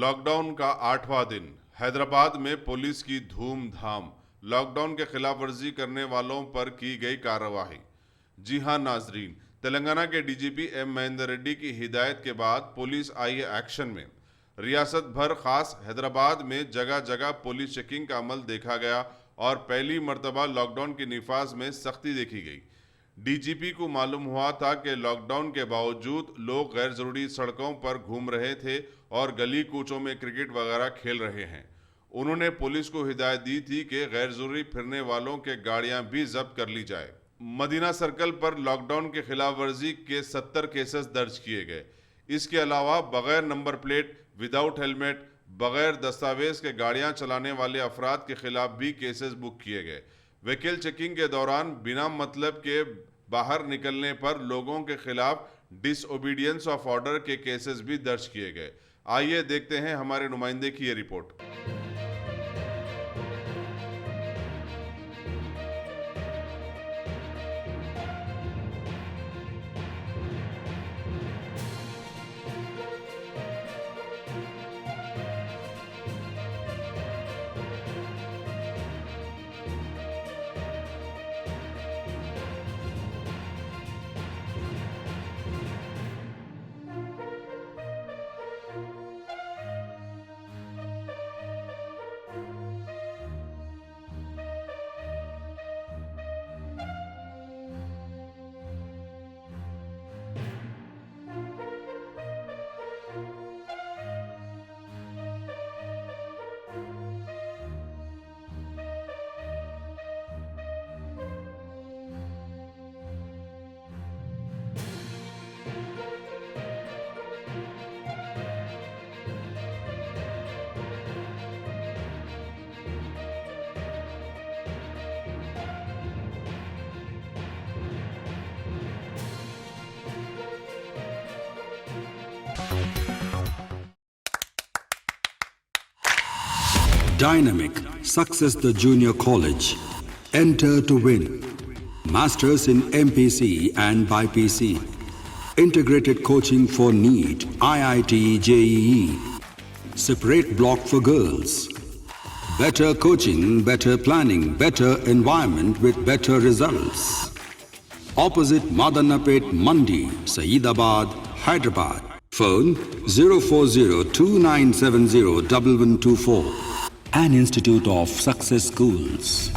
Lockdown का 8वां दिन। हैदराबाद में पुलिस की धूमधाम। लॉकडाउन के खिलाफ वर्जी करने वालों पर की गई कार्रवाई। जी हां नाजरीन, तेलंगाना के डीजीपी एम महेंदर रेड्डी की हिदायत के बाद पुलिस आई है एक्शन में। रियासत भर खास हैदराबाद में जगह जगह पुलिस चेकिंग का अमल देखा गया और पहली मर्तबा लॉकडाउन की निफाज में सख्ती देखी गई। डीजीपी को मालूम हुआ था कि लॉकडाउन के बावजूद लोग गैर जरूरी सड़कों पर घूम रहे थे और गली कूचों में क्रिकेट वगैरह खेल रहे हैं। उन्होंने पुलिस को हिदायत दी थी कि गैर जरूरी फिरने वालों के गाड़ियां भी जब्त कर ली जाए। मदीना सर्कल पर लॉकडाउन के खिलाफ वर्जी के 70 केसेस दर्ज किए गए। इसके अलावा बगैर नंबर प्लेट, विदाउट हेलमेट, बगैर दस्तावेज के गाड़ियां चलाने वाले अफराद के खिलाफ भी केसेस बुक किए गए। व्हीकल चेकिंग के दौरान बिना मतलब के बाहर निकलने पर लोगों के खिलाफ डिसओबीडियंस ऑफ ऑर्डर के केसेस भी दर्ज किए गए। आइए देखते हैं हमारे नुमाइंदे की ये report. Dynamic Success the Junior College. Enter to win. Masters in MPC and BPC. Integrated coaching for NEET, IIT, JEE. Separate block for girls. Better coaching, better planning, better environment with better results. Opposite Madannapet Mandi, Saeedabad, Hyderabad. Phone 04029701124. An Institute of Success Schools.